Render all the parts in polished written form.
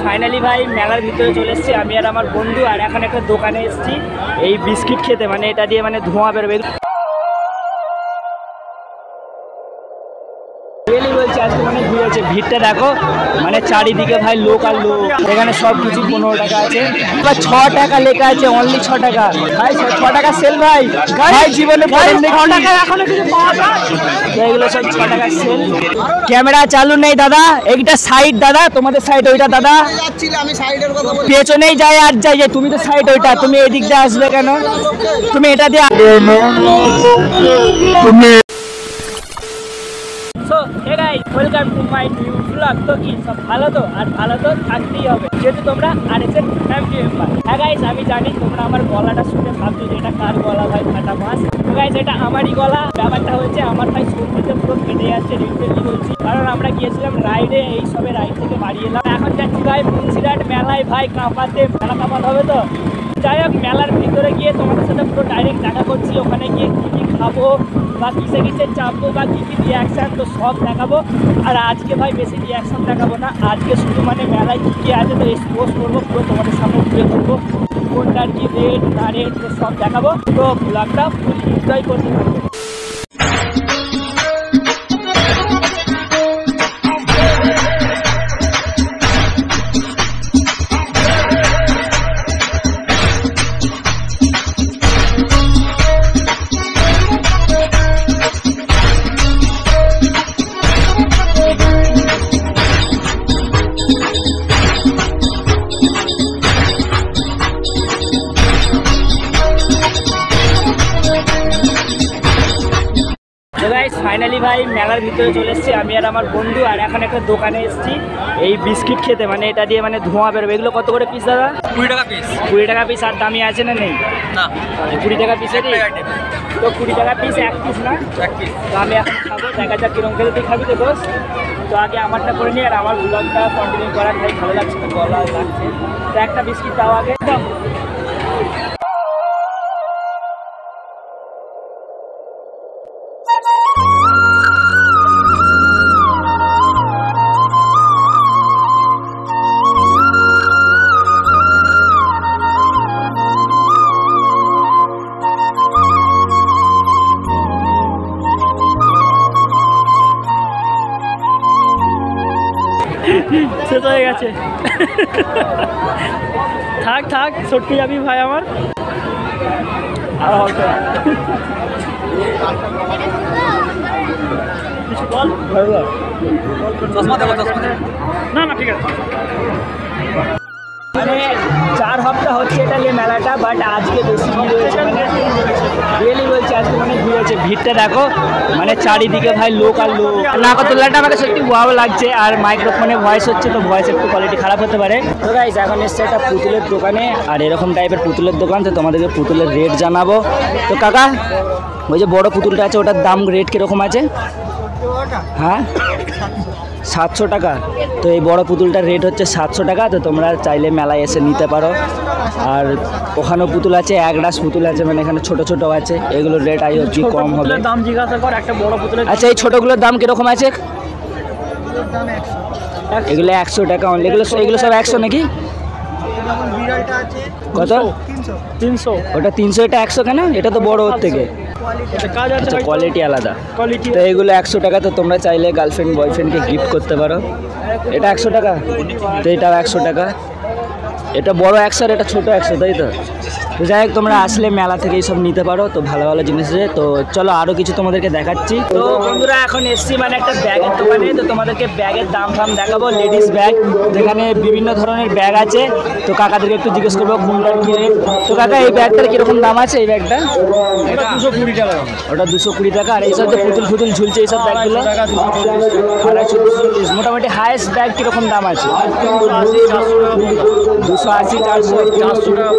Finally ভাই মেলার ভিতরে চলে এসেছি আমি আর আমার বন্ধু, আর এখন একটা দোকানে এসেছি এই বিস্কিট খেতে, মানে এটা দিয়ে মানে ধোঁয়া বেরোবে। বলছি আজকে মানে ভিড় আছে, ভিড়টা দেখো মানে চারিদিকে ভাই লোক আর লোক। এখানে সব কিছু 15 টাকা আছে, 6 টাকা লেখা আছে, অনলি 6 টাকা ভাই, 6 টাকা সেল ভাই। ভাই জীবনে 6 টাকা এখনো কিছু পাওয়া যায়, এগুলো সব 6 টাকা সেল। ক্যামেরা চালু নেই দাদা, এইটা সাইড দাদা, তোমাদের সাইড ওইটা দাদা, আমি সাইডের কথা বলি, পেছনেই যাই আর যাই, তুমি তো সাইড ওইটা, তুমি এদিক দিয়ে আসবে কেন? তুমি এটা দিয়ে welcome to my new blog. তো কি সব ভালো তো? আর ভালো তো থাকতেই হবে, যেহেতু তোমরা আরএসএর ফ্যামিলি মেম্বার। হ্যাঁ গাইস, আমি জানি তোমরা আমার গলাটা শুনে ভাবছো যে এটা কার গলা ভাই, ফাটা মাছ। তো গাইস এটা আমারই গলা। ব্যাপারটা হচ্ছে আমার ভাই সর্দিতে পুরো ফেটে যাচ্ছে, রিপেয়ারি বলছি, কারণ আমরা গিয়েছিলাম রাইডে, এই সবে রাইড থেকে বাড়ি এলাম। এখন যাচ্ছি ভাই মুন্সিরহাট মেলায়, ভাই কাঁপাতে, মেলা কাঁপাতে হবে তো। যাই হোক, মেলার ভিতরে গিয়ে তোমাদের সাথে পুরো ডাইরেক্ট দেখা করছি, ওখানে গিয়ে কী কী খাবো বা কিসে কিসে চাপবো বা কী কী রিয়াকশান, তো সব দেখাবো। আর আজকে ভাই বেশি রিয়াকশান দেখাবো না, আজকে শুধু মানে মেলায় কী কী আছে তো এক্সপোজ করবো, পুরো তোমাদের সামনে তুলে ধরবো, কোনটার কী রেট না রেট তো সব দেখাবো। তো ব্লগটা ফুল এনজয় করতে থাকবো। ফাইনালি ভাই মেলার ভিতরে চলে এসেছি আমি আর আমার বন্ধু, আর এখন একটা দোকানে এসেছি এই বিস্কিট খেতে, মানে এটা দিয়ে মানে ধোঁয়া বেরোবে। এগুলো কত করে পিস দাদা? 20 টাকা পিস। 20 টাকা পিস। আর দামি আছে না নেই? না, 20 টাকা পিসেরই তো 20 টাকা পিস, এক পিস না? এক পিস। তো আমি এখন খাবো, দেখা যাক কিরম খেতে। তুই খাবি তো দোষ? তো আগে আমারটা করে নিই, আর আমার ব্লগটা কন্টিনিউ করার ভাই ভালো লাগছে, তো গলা লাগছে। তো একটা বিস্কিট দাও আগে। শেষ হয়ে গেছে। থাক থাক, সটকে যাবি ভাই আমার। না না ঠিক আছে। মানে 4 সপ্তাহ হচ্ছে এটা নিয়ে মেলাটা, বাট আজকে বেশি ভিড় হয়েছে, মানে রিয়েলি বলছি আজকে মানে ভিড় হয়েছে। ভিড়টা দেখো মানে চারিদিকে ভাই লোক আর লোক। নাগরদোল্লাটা আমাকে সত্যি ভালো লাগছে, আর মাইক্রোফোনে ভয়েস হচ্ছে তো ভয়েস একটু কোয়ালিটি খারাপ হতে পারে। তো গাইস এখন এসছে একটা পুতুলের দোকানে, আর এরকম টাইপের পুতুলের দোকান, তো তোমাদেরকে পুতুলের রেট জানাবো। তো কাকা, ওই যে বড় পুতুলটা আছে ওটার দাম রেট কীরকম আছে? হ্যাঁ 700 টাকা। তো এই বড় পুতুলটার রেট হচ্ছে 700 টাকা। তো তোমরা চাইলে মেলায় এসে নিতে পারো। আর ওখানেও পুতুল আছে, একরাশ পুতুল আছে, মানে এখানে ছোট ছোট আছে, এগুলোর রেট আই হচ্ছে কম হবে। দাম জিজ্ঞাসা কর একটা বড় পুতুলের। আচ্ছা এই ছোটোগুলোর দাম কীরকম আছে? এগুলো 100 টাকা অনলি। এগুলো সব 100 নাকি? কত? 300। ওটা 300, এটা 100 কেন? এটা তো বড় ওর থেকে, আচ্ছা কোয়ালিটি আলাদা। তো এগুলো 100 টাকা। তো তোমরা চাইলে গার্লফ্রেন্ড বয়ফ্রেন্ডকে গিফট করতে পারো। এটা 100 টাকা, তো এটাও 100 টাকা। এটা বড় 100 আর এটা ছোটো 100, তাই তো? তো যাই হোক, তোমরা আসলে মেলা থেকে এইসব নিতে পারো, তো ভালো ভালো জিনিস আছে। তো চলো আরও কিছু তোমাদেরকে দেখাচ্ছি। তো বন্ধুরা এখন এসছি মানে একটা ব্যাগের দোকানে, তো তোমাদেরকে ব্যাগের দাম ফাম দেখাবো। লেডিস ব্যাগ, যেখানে বিভিন্ন ধরনের ব্যাগ আছে। তো কাকাদেরকে একটু জিজ্ঞেস করবো কোনটার কী রেট। তো কাকা এই ব্যাগটার কীরকম দাম আছে? এই ব্যাগটা 220 টাকা। ওটা 220 টাকা। আর এইসব যে পুতুল ফুতুল ঝুলছে এইসব ব্যাগগুলো 250। মোটামুটি হায়েস্ট ব্যাগ কীরকম দাম আছে? 280, 400 টাকা।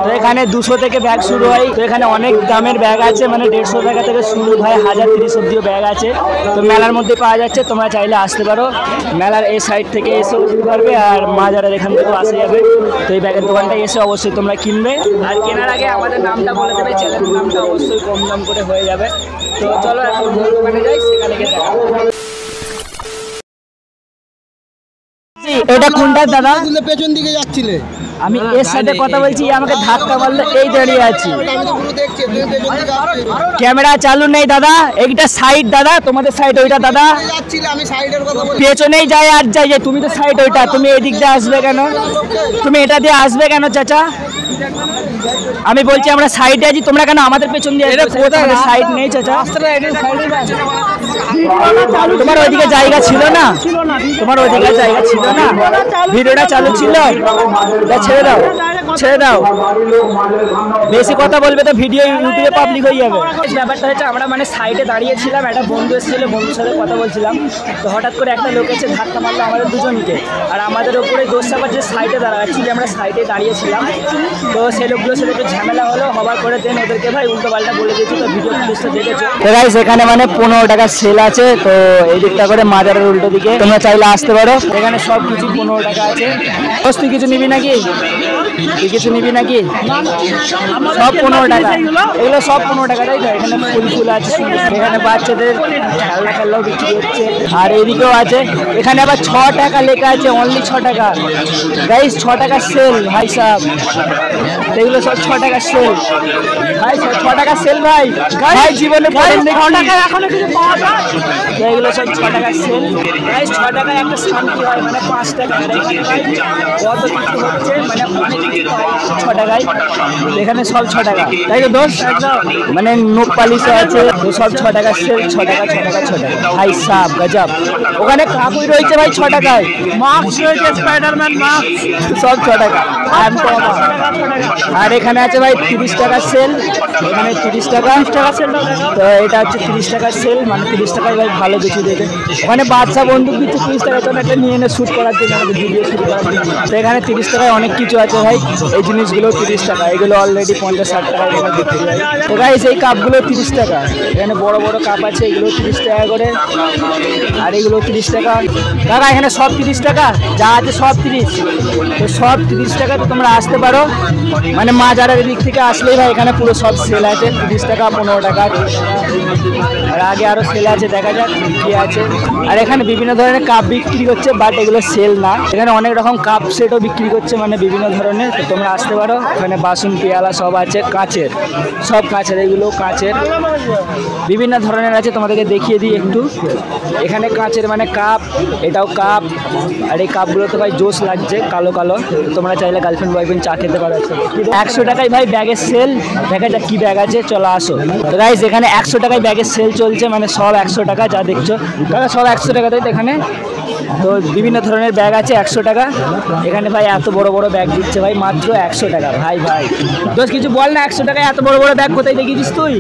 তো এখানে 200 থেকে ব্যাগ শুরু হয়। তো এখানে অনেক দামের ব্যাগ আছে, মানে 150 টাকা থেকে শুরু হয়, 1030 অব্দিও ব্যাগ আছে। তো মেলার মধ্যে পাওয়া যাচ্ছে, তোমরা চাইলে আসতে পারো। মেলার এই সাইড থেকে এসেও শুরু করবে, আর মাজারের এখান থেকেও আসা যাবে। তো এই ব্যাগের দোকানটায় এসে অবশ্যই তোমরা কিনবে, আর কেনার আগে আমাদের নামটা বলে দেবে, চ্যানেলের নামটা অবশ্যই কম দাম করে হয়ে যাবে। তো চলো এখন দোকানে যাই, সেখানে গিয়ে দেখা। এটা কোনটা দাদা? পেছন দিকে যাচ্ছিলে। আমি এর সাথে কথা বলছি, আমাকে ধাক্কা মারলো, এই দাঁড়িয়ে আছি। ক্যামেরা চালু নেই দাদা, এইটা সাইড দাদা, তোমাদের সাইড ওইটা দাদা। আমি সাইডের কথা বলছি। পেছনেই যায় আর যাই, তুমি তো সাইড ওইটা, তুমি এদিক দিয়ে আসবে কেন? তুমি এটা দিয়ে আসবে কেন চাচা? আমি বলছি আমরা সাইডে আছি, তোমরা কেন আমাদের পেছন দিয়ে আসবে? সাইড নেই চাচা, তোমার ওইদিকে জায়গা ছিল না, তোমার ওইদিকে জায়গা ছিল না, ভিডিওটা চালু ছিল, ছেড়ে দাও ছেড়ে দাও, বেশি কথা বলবে তো ভিডিও ইউটিউবে পাবলিক হয়ে যাবে। ব্যাপারটা হচ্ছে আমরা মানে সাইডে দাঁড়িয়েছিলাম, একটা বন্ধু এসেছিল, বন্ধুর সাথে কথা বলছিলাম, তো হঠাৎ করে একটা লোক এসে ধাক্কা মারলো আমাদের দুজনকে, আর আমাদের ওপরে দোষ চাপার যে সাইডে দাঁড়া, অ্যাকচুয়ালি আমরা সাইডে দাঁড়িয়েছিলাম, তো সেই লোকগুলোর সাথে একটু ঝামেলা হলো, হবার পরে দেন ওদেরকে ভাই উল্টো পাল্টা বলে দিয়েছি, তো ভিডিও ফুটেজটা দেখেছো। তো গাইস এখানে মানে 15 টাকা সেল আছে, তো এই দিকটা করে মাজারের উল্টো দিকে তোমরা চাইলে আসতে পারো, এখানে সব কিছু 15 টাকা আছে। তুই কিছু নিবি নাকি? তুই কিছু নিবি নাকি? সব 15 টাকা, এগুলো সব 15 টাকা, তাই তো? এখানে ফুল ফুল আছে, এখানে বাচ্চাদের খেলনাও বিক্রি হচ্ছে, আর এদিকেও আছে, এখানে আবার 6 টাকা লেখা আছে, অনলি 6 টাকা গাইস, 6 টাকা সেল ভাই সাহেব, এগুলো সব 6 টাকা সেল ভাই, 6 টাকা সেল ভাই, ভাই জীবনে পড়েন দেখি এখনো কিছু পাওয়া যায়, এগুলো সব 6 টাকা সেল গাইস, 6 টাকায় একটা শান্তি হয়, মানে 5 টাকা কত কিছু হচ্ছে, মানে অনেক কিছু হয় 6 টাকায়, এখানে সব 6 টাকা, তাই তো দোষ? মানে নোক পালিশও আছে, তো সব 6 টাকা সেল, 6 টাকা 6 টাকা 6 টাকা ভাই সাহেব গজব। ওখানে কাপড় রয়েছে ভাই 6 টাকায়, মাস্ক রয়েছে, স্পাইডারম্যান মাস্ক, সব 6 টাকা। আর এখানে আছে ভাই 30 টাকা সেল, এখানে 30 টাকা সেল, তো এটা হচ্ছে 30 টাকার সেল, মানে 30 টাকায় ভাই ভালো কিছু দেবে, মানে বাচ্চা বন্দুক দিচ্ছে 30 টাকার জন্য, একটা নিয়ে এনে শ্যুট করার জন্য, আমাদের ভিডিও শ্যুট করার জন্য, তো এখানে 30 টাকায় অনেক কিছু আছে ভাই, এই জিনিসগুলো 30 টাকা, এগুলো অলরেডি 50-60 টাকায় এখানে বিক্রি হয়। তো গাইস এই কাপগুলো 30 টাকা, এখানে বড় বড় কাপ আছে, এগুলো 30 টাকা করে, আর এগুলো 30 টাকা দাদা, এখানে সব 30 টাকা, যা আছে সব 30, তো সব 30 টাকা, তো তোমরা আসতে পারো, মানে মাজারের দিক থেকে আসলেই ভাই এখানে পুরো সব সেল আছে, 30 টাকা 15 টাকা, আর আগে আরও সেল আছে, দেখা যাক কি আছে। আর এখানে বিভিন্ন ধরনের কাপ বিক্রি করছে, বাট এগুলো সেল না, এখানে অনেক রকম কাপ সেটও বিক্রি করছে, মানে বিভিন্ন ধরনের, তো তোমরা আসতে পারো, এখানে বাসন পেয়ালা সব আছে, কাঁচের, সব কাঁচের, এগুলো কাঁচের বিভিন্ন ধরনের আছে, তোমাদেরকে দেখিয়ে দিই একটু, এখানে কাঁচের মানে কাপ, এটাও কাপ, আর এই কাপগুলোতে ভাই জোশ লাগছে, কালো কালো, তোমরা চাইলে গার্লফ্রেন্ড বয়ফ্রেন্ড চা খেতে পারো। 100 টাকায় ভাই ব্যাগের সেল, দেখা যাক কি ব্যাগ আছে, চলো আসো। তো গাইস এখানে 100 টাকায় ব্যাগের সেল চলছে, মানে সব 100 টাকা, যা দেখছো দাদা সব 100 টাকা, তাই তো? এখানে তো বিভিন্ন ধরনের ব্যাগ আছে 100 টাকা, এখানে ভাই এত বড় বড় ব্যাগ দিচ্ছে ভাই মাত্র 100 টাকা, ভাই ভাই দোষ কিছু বল না, 100 টাকায় এত বড় বড় ব্যাগ কোথায় দেখিয়েছিস তুই?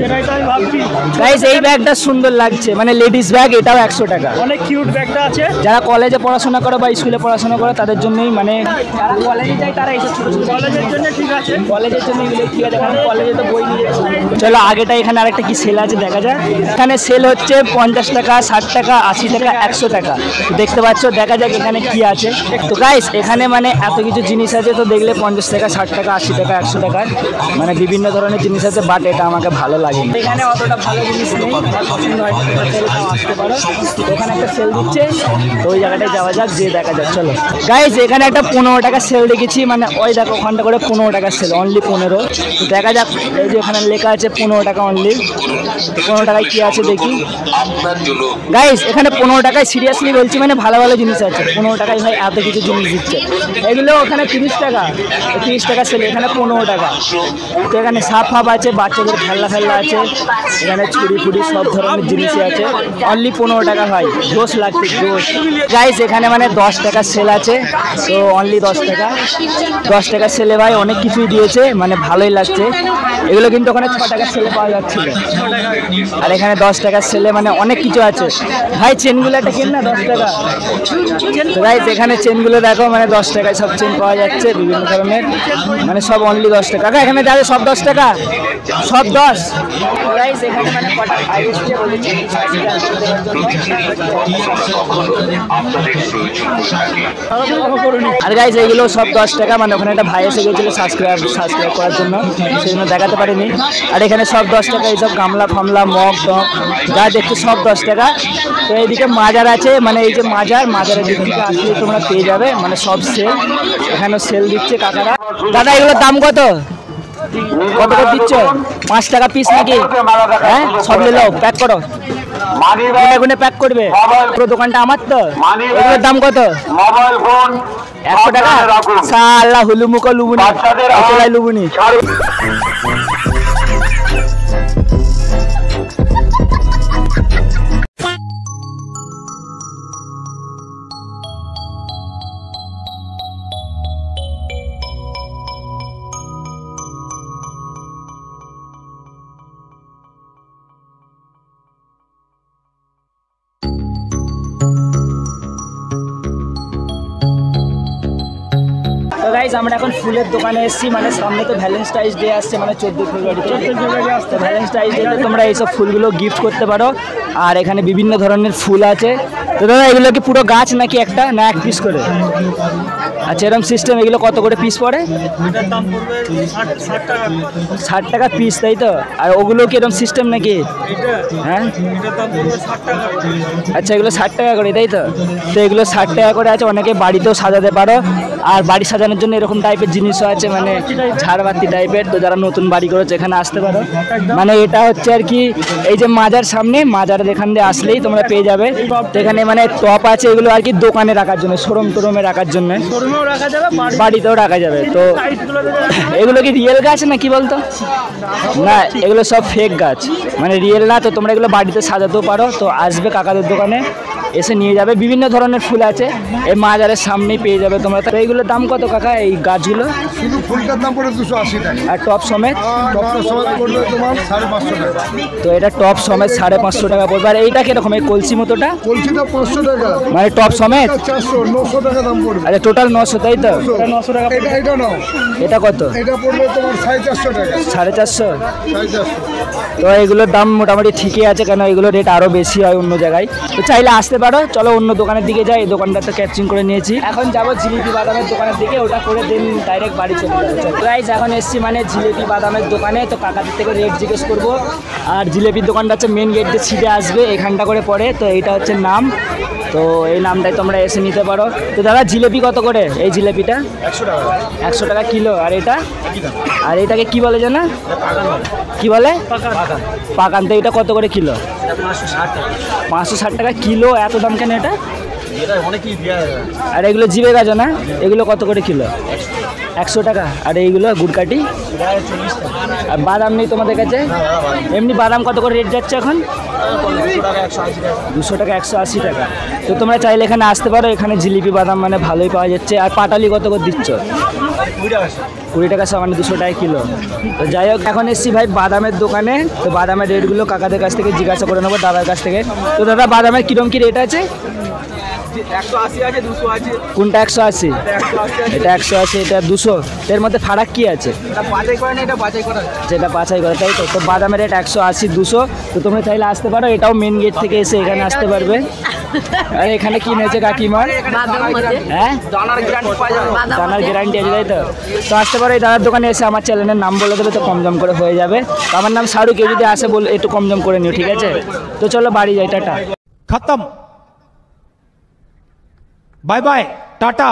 গাইস এই ব্যাগটা সুন্দর লাগছে, মানে লেডিস ব্যাগ, এটাও 100 টাকা, অনেক কিউট ব্যাগটা আছে, যারা কলেজে পড়াশোনা করে বা স্কুলে পড়াশোনা করে তাদের জন্যই, মানে যারা কলেজে যায় তারা এইসব ছোটো ছোটো কলেজের জন্য ঠিক আছে, কলেজের জন্য এগুলো ঠিক আছে, কারণ কলেজে তো বই নিয়ে যাচ্ছে। চলো আগেটা এখানে আরেকটা কি সেল আছে দেখা যায়, এখানে সেল হচ্ছে 50 টাকা 60 টাকা 80 টাকা 100 টাকা, দেখতে পাচ্ছ, দেখা যাক এখানে কি আছে। তো গাইস এখানে মানে এত কিছু জিনিস আছে, তো দেখলে 50 টাকা 60 টাকা 80 টাকা 100 টাকার মানে বিভিন্ন ধরনের জিনিস আছে, বাট এটা আমাকে ভালো লাগে, এখানে অতটা ভালো জিনিস নেই, পছন্দ হয় আসতে পারো, এখানে একটা সেল দিচ্ছে, তো ওই জায়গাটায় যাওয়া যাক, যে দেখা যাক। চলো গাইস এখানে একটা 15 টাকা সেল দেখেছি, মানে ওই দেখো ওখানটা করে 15 টাকা সেল, অনলি 15, তো দেখা যাক, এই যে ওখানে লেখা আছে 15 টাকা অনলি, 15 টাকায় কি আছে দেখি। গাইস এখানে 15 টাকায় সিরিয়াসলি বলছি, মানে ভালো ভালো জিনিস আছে, 15 টাকায় ভাই এত কিছু জিনিস দিচ্ছে, এগুলো ওখানে 30 টাকা, 30 টাকা সেল, এখানে 15 টাকা, তো এখানে সাপ ফাপ আছে, বাচ্চাদের খেলনা আছে, এখানে ছুরি ফুড়ি সব ধরনের জিনিসই আছে, অনলি 15 টাকা ভাই, জোশ লাগছে জোশ। গাইস এখানে মানে 10 টাকা সেল আছে, তো অনলি 10 টাকা, 10 টাকা সেলে ভাই অনেক কিছুই দিয়েছে, মানে ভালোই লাগছে, এগুলো কিন্তু ওখানে 6 টাকা সেলে পাওয়া যাচ্ছিল, আর এখানে 10 টাকা সেলে মানে অনেক কিছু আছে ভাই, চেনগুলো একটা কেন না 10 টাকা, তো গাইস এখানে চেনগুলো দেখো, মানে 10 টাকায় সব চেন পাওয়া যাচ্ছে বিভিন্ন ধরনের, মানে সব অনলি 10 টাকা, এখানে যাবে সব 10 টাকা, সব 10। গাইস এখানে মানে কটা ভাই এসেছে বলেছে, আর গাইস এগুলো সব 10 টাকা, মানে ওখানে একটা ভাই এসে গেছিলো সাবস্ক্রাইব করার জন্য, সেই জন্য দেখাতে পারিনি, আর এখানে সব 10 টাকা, এইসব গামলা ফামলা মগ টগ যা দেখতে সব 10 টাকা। তো এইদিকে মাজার আছে, মানে এই যে মাজার মাজারের দিক থেকে আসলে তোমরা পেয়ে যাবে, মানে সব সেল, এখানে সেল দিচ্ছে কাকারা। দাদা এগুলোর দাম কত কত করে দিচ্ছ? 5 টাকা পিস নাকি? হ্যাঁ সব নিলো, প্যাক করো, গুনে প্যাক করবে। পুরো দোকানটা আমার তো। এগুলোর দাম কত? 100 টাকা। সাল্লা হুলুমুকো লুবুনি, চলাই লুবুনি। গাইজ আমরা এখন ফুলের দোকানে এসেছি, মানে সামনে তো ভ্যালেন্টাইন্স ডে আসছে, মানে 14 ফেব্রুয়ারি আসছে। ভ্যালেন্টাইন্স ডেতে তোমরা এইসব ফুলগুলো গিফট করতে পারো। আর এখানে বিভিন্ন ধরনের ফুল আছে। তো দাদা এগুলো কি পুরো গাছ নাকি একটা না এক পিস করে? আচ্ছা এরকম সিস্টেম। এগুলো কত করে পিস পড়ে? 60 টাকা পিস, তাই তো? আর ওগুলো কি এরকম সিস্টেম নাকি? হ্যাঁ আচ্ছা এগুলো 60 টাকা করে, তাই তো? তো এগুলো 60 টাকা করে আছে। অনেকে বাড়িতেও সাজাতে পারো, আর বাড়ি সাজানোর জন্য এরকম টাইপের জিনিসও আছে, মানে ঝাড়বাতি টাইপের। তো যারা নতুন বাড়ি করেছে এখানে আসতে পারো। মানে এটা হচ্ছে আর কি এই যে মাজার সামনে, মাজারের এখান দিয়ে আসলেই তোমরা পেয়ে যাবে। তো এখানে মানে টপ আছে, এগুলো আর কি দোকানে রাখার জন্য, শোরুম টোরুমে রাখার জন্য, বাড়িতেও রাখা যাবে। তো এগুলো কি রিয়েল গাছ না কি বলতো? না এগুলো সব ফেক গাছ, মানে রিয়েল না। তো তোমরা এগুলো বাড়িতে সাজাতেও পারো। তো আসবে কাকাদের দোকানে, এসে নিয়ে যাবে। বিভিন্ন ধরনের ফুল আছে, এই মাজারের সামনেই পেয়ে যাবে তোমরা। তো এইগুলোর দাম কত কাকা এই গাছগুলো? শুধু ফুলটার দাম পড়ে 280 টাকা। আর টপ সমেত? টপটা সমেত পড়বে তোমার 550 টাকা। তো এটা টপ সমেত 550 টাকা পড়বে। আর এইটা কিরকম, এই কলসি মতোটা? কলসিটা 500 টাকা, মানে টপ সমেত 900 টাকা দাম পড়বে। আচ্ছা টোটাল 900, তাই তো? 900 টাকা। এটা নাও, এটা কত? এটা পড়বে তোমার 450 টাকা। 450? 450। তো এগুলোর দাম মোটামুটি ঠিকই আছে, কেন এগুলো রেট আরও বেশি হয় অন্য জায়গায়। তো চাইলে আসতে পারো। চলো অন্য দোকানের দিকে যাই, এই দোকানটা তো ক্যাপচিং করে নিয়েছি। এখন যাবো জিলিপি বাদামের দোকানের দিকে, ওটা করে দেন ডাইরেক্ট বাড়ি চলে যাবো। প্রাইস এখন এসছি মানে জিলিপি বাদামের দোকানে। তো কাকাদের থেকে রেট জিজ্ঞেস করবো। আর জিলিপির দোকানটা হচ্ছে মেন গেট দিয়ে ছিটে আসবে, এখানটা করে পড়ে। তো এইটা হচ্ছে নাম, তো এই নামটাই তোমরা এসে নিতে পারো। তো দাদা জিলিপি কত করে? এই জিলিপিটা 100 টাকা। 100 টাকা কিলো। আর এটা? আর এটাকে কি বলে জানা? কি বলে? পাকান। তো এটা কত করে কিলো? 560 টাকা কিলো। এত দাম কেন এটা? আর এগুলো জিবে গাছ না, এগুলো কত করে কিলো? 100 টাকা। আর এইগুলো গুড়কাটি? আর বাদাম নেই তোমাদের কাছে? এমনি বাদাম কত করে রেট যাচ্ছে এখন? 200 টাকা, 180 টাকা। তো তোমরা চাইলে এখানে আসতে পারো, এখানে জিলিপি বাদাম মানে ভালোই পাওয়া যাচ্ছে। আর পাটালি কত করে দিচ্ছ? 20 টাকা, মানে 200 টাকা কিলো। তো যাই হোক এখন এসছি ভাই বাদামের দোকানে। তো বাদামের রেটগুলো কাকাদের কাছ থেকে জিজ্ঞাসা করে নেবো, দাদার কাছ থেকে। তো দাদা বাদামের কিরম কি রেট আছে? 180 আছে, 200 আছে। কোনটা 180? এটা 180, এটা 200। এর মধ্যে ফারাক কি আছে? এটা বাছাই করে না, এটা বাছাই করা। যেটা বাছাই করে, তাই তো? তো বাদামের রেট 180, 200। তো তোমরা চাইলে আসতে পারো, এটাও মেন গেট থেকে এসে এখানে আসতে পারবে। আর এখানে কি নিয়েছে কাকিমার? হ্যাঁ দানার গ্যারান্টি পাওয়া যাবে। দানার গ্যারান্টি আছে, তাই তো? তো আসতে পারো এই দাদার দোকানে এসে, আমার চ্যানেলের নাম বলে দেবে, তো কম জম করে হয়ে যাবে। তো আমার নাম শাহরুখ, কেউ যদি আসে বলে একটু কম জম করে নিও, ঠিক আছে? তো চলো বাড়ি যাই, টাটা। खत्म, बाय बाय, टाटा।